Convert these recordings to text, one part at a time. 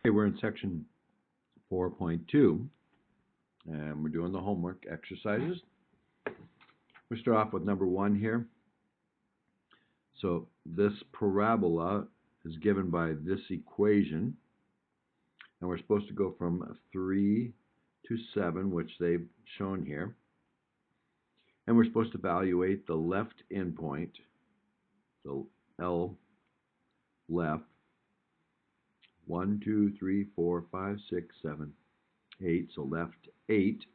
Okay, we're in section 4.2, and we're doing the homework exercises. We start off with number 1 here. So this parabola is given by this equation, and we're supposed to go from 3 to 7, which they've shown here. And we're supposed to evaluate the left endpoint, the L left, 1, 2, 3, 4, 5, 6, 7, 8, so left 8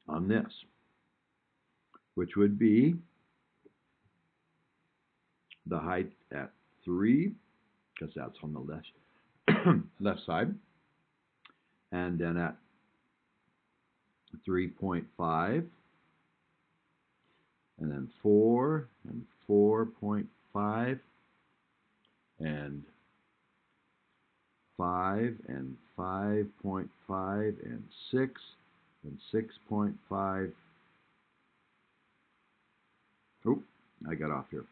on this, which would be the height at 3, because that's on the left side, and then at 3.5, and then 4 and 4.5, and 5 and 5.5, and 6 and 6.5. Oh, I got off here.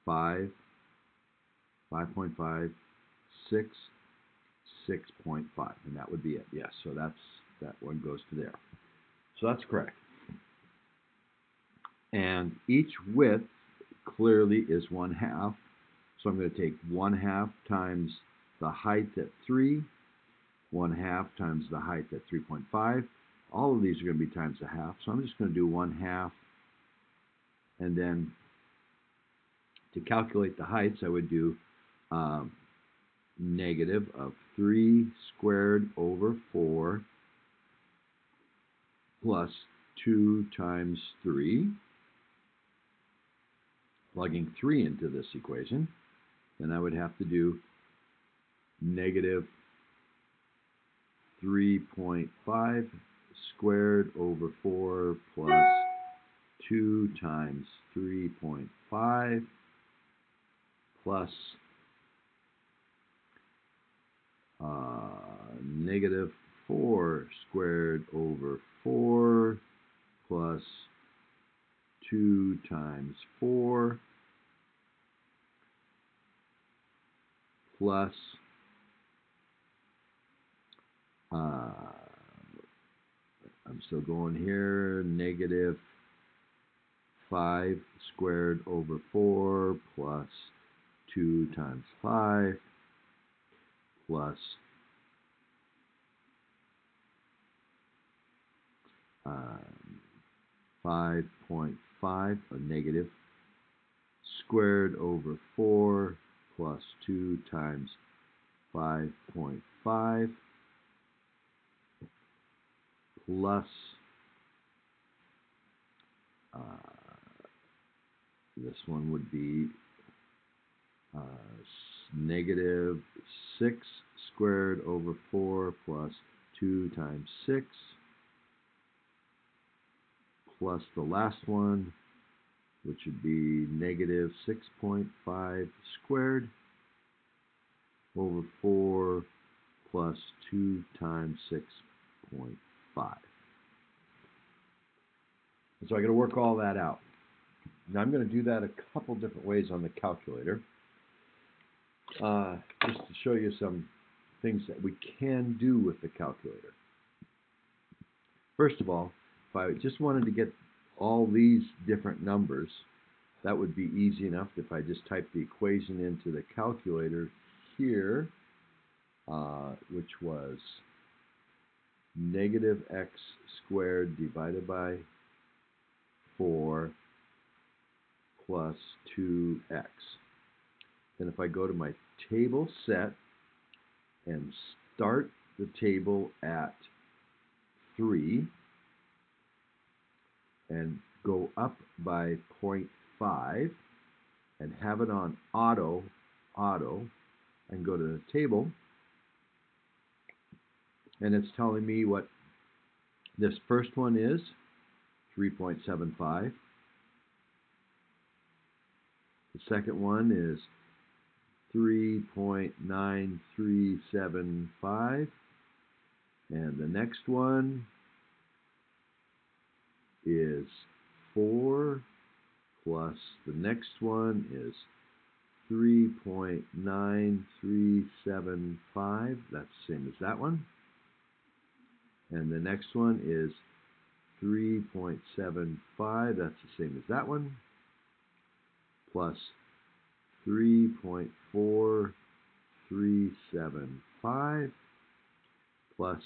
5, 5.5, 6, 6.5, and that would be it. Yes, so that one goes to there. So that's correct. And each width clearly is 1/2. So I'm going to take 1/2 times the height at 3, 1/2 times the height at 3.5. All of these are going to be times 1/2. So I'm just going to do 1/2. And then to calculate the heights, I would do negative of 3 squared over 4 plus 2 times 3. Plugging 3 into this equation, then I would have to do negative 3.5 squared over 4 plus 2 times 3.5 plus negative 4 squared over 4 plus 2 times 4 plus I'm still going here, negative 5 squared over 4 plus 2 times 5 plus 5.5, a negative, squared over 4 plus 2 times 5.5 plus this one would be negative 6 squared over 4 plus 2 times 6 plus the last one, which would be negative 6.5 squared over 4 plus 2 times 6.5. So I got to work all that out. Now I'm going to do that a couple different ways on the calculator, just to show you some things that we can do with the calculator. First of all, if I just wanted to get all these different numbers, that would be easy enough if I just type the equation into the calculator here, which was negative x squared divided by 4 plus 2x. Then if I go to my table set and start the table at 3 and go up by 0.5 and have it on auto, and go to the table, and it's telling me what this first one is, 3.75. The second one is 3.9375, and the next one is 4 plus the next one is 3.9375. That's the same as that one. And the next one is 3.75. That's the same as that one. Plus 3.4375 plus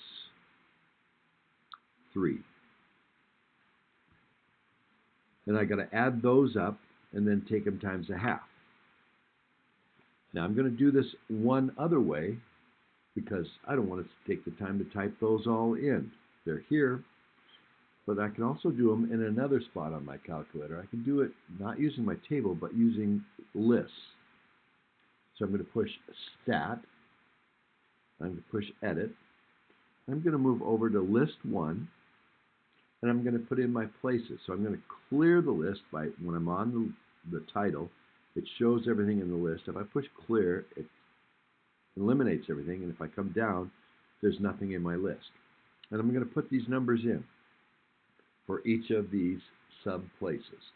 3. And I got to add those up and then take them times a half. Now I'm going to do this one other way because I don't want to take the time to type those all in. They're here, but I can also do them in another spot on my calculator. I can do it not using my table, but using lists. So I'm going to push Stat. I'm going to push Edit. I'm going to move over to List 1, and I'm going to put in my places. So I'm going to clear the list by when I'm on the title. It shows everything in the list. If I push Clear, it eliminates everything, and if I come down, there's nothing in my list. And I'm going to put these numbers in for each of these sub-places.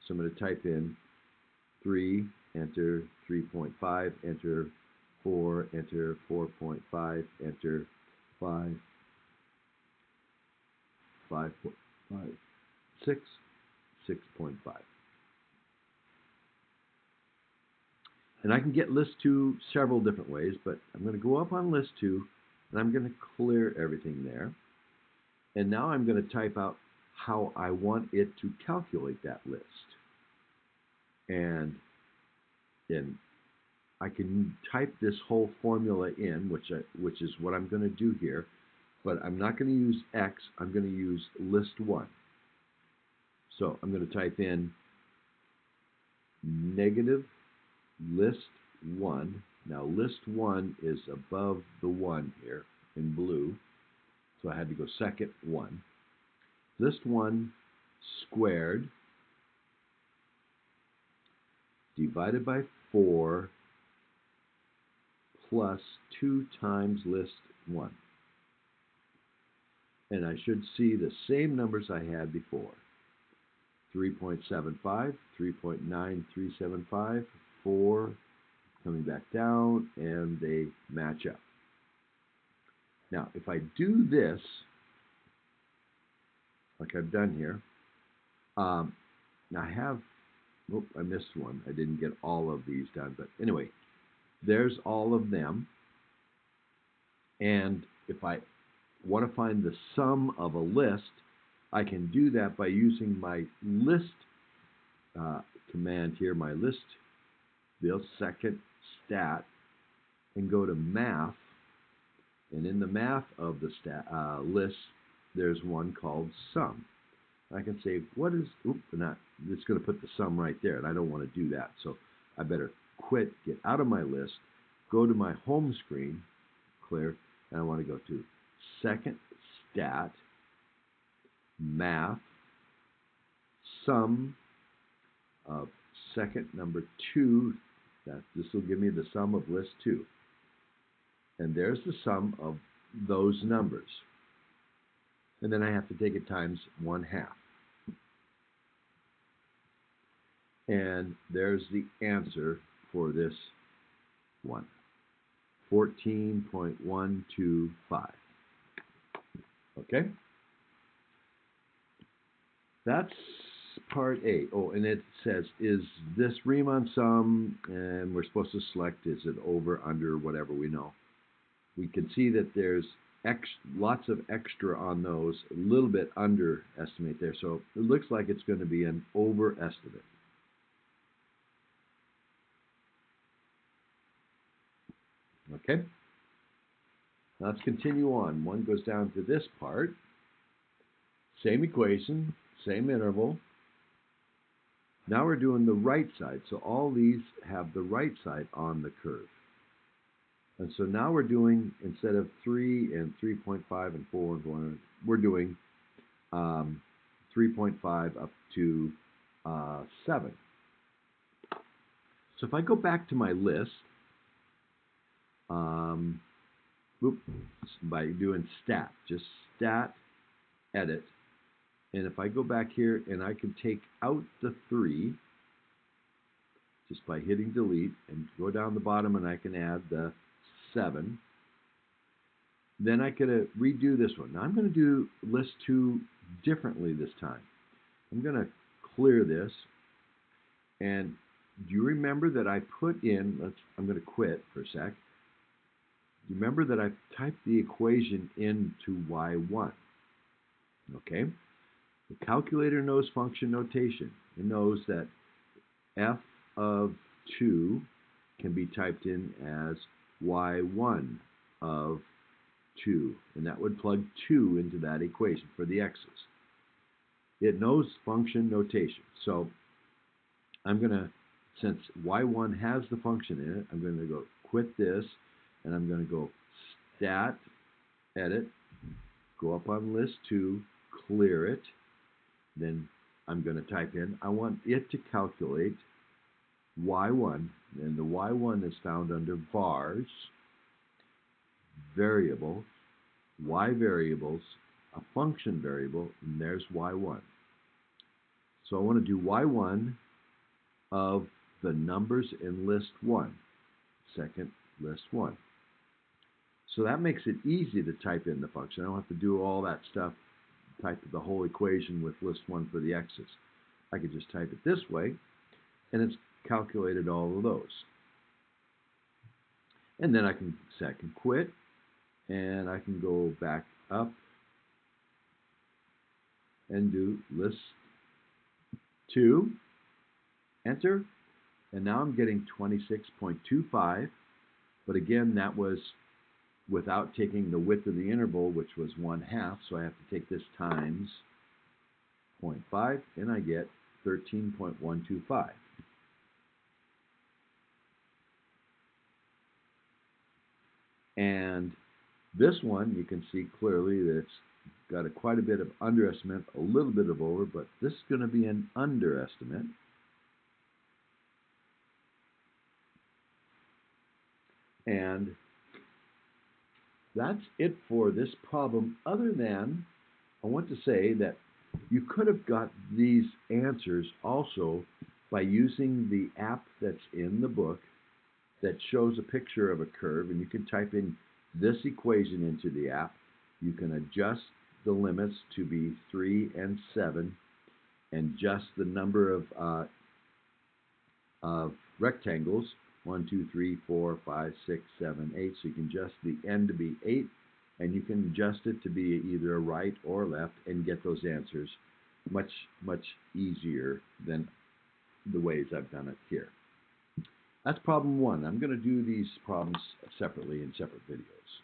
So I'm going to type in 3, enter 3.5, enter 4, enter 4.5, enter 5, 5.5, 6, 6.5. And I can get list 2 several different ways, but I'm going to go up on list 2, and I'm going to clear everything there. And now I'm going to type out how I want it to calculate that list. And then I can type this whole formula in, which is what I'm going to do here, but I'm not going to use X, I'm going to use list 1. So I'm going to type in negative list 1. Now list 1 is above the 1 here in blue, so I had to go second 1. List 1 squared divided by 4 plus 2 times list 1. And I should see the same numbers I had before. 3.75, 3.9375, 4 coming back down, and they match up. Now, if I do this, like I've done here, now I have, oh, I missed one. I didn't get all of these done, but anyway, there's all of them. And if I want to find the sum of a list, I can do that by using my list command here, my list, the second stat, and go to math. And in the math of the list, there's one called sum. I can say, what is, it's going to put the sum right there, and I don't want to do that. So I better quit, get out of my list, go to my home screen, clear, and I want to go to second stat, math, sum of second number 2. This will give me the sum of list 2. And there's the sum of those numbers. And then I have to take it times 1/2. And there's the answer for this one, 14.125. Okay? That's part A. Oh, and it says, is this Riemann sum? And we're supposed to select, is it over, under, whatever we know. We can see that there's lots of extra on those, a little bit underestimate there. So it looks like it's going to be an overestimate. Okay? Now let's continue on. One goes down to this part. Same equation, same interval. Now we're doing the right side. So all these have the right side on the curve. And so now we're doing, instead of 3 and 3.5 and 4 and 4, we're doing 3.5 up to 7. So if I go back to my list, by doing stat, just stat, edit, and if I go back here and I can take out the 3, just by hitting delete and go down the bottom, and I can add the 7. Then I could redo this one. Now I'm going to do list 2 differently this time. I'm going to clear this, and do you remember that I put in, I'm going to quit for a sec. Do you remember that I typed the equation into y1? Okay? The calculator knows function notation. It knows that f of 2 can be typed in as y1 of 2, and that would plug 2 into that equation for the x's. It knows function notation. So I'm going to, since y1 has the function in it, I'm going to go quit this, and I'm going to go stat, edit, go up on list 2, clear it. Then I'm going to type in, I want it to calculate y1, and the y1 is found under vars, variable, y variables, a function variable, and there's y1. So I want to do y1 of the numbers in list 1, second list 1. So that makes it easy to type in the function. I don't have to do all that stuff, type the whole equation with list 1 for the x's. I could just type it this way, and it's calculated all of those. And then I can second quit, and I can go back up and do list 2, enter, and now I'm getting 26.25, but again, that was without taking the width of the interval, which was 1/2, so I have to take this times 0.5, and I get 13.125. And this one, you can see clearly that it's got quite a bit of underestimate, a little bit of over, but this is going to be an underestimate. And that's it for this problem, other than I want to say that you could have got these answers also by using the app that's in the book that shows a picture of a curve, and you can type in this equation into the app. You can adjust the limits to be 3 and 7, and adjust the number of rectangles, 1, 2, 3, 4, 5, 6, 7, 8. So you can adjust the end to be 8, and you can adjust it to be either a right or left and get those answers much, much easier than the ways I've done it here. That's problem 1. I'm going to do these problems separately in separate videos.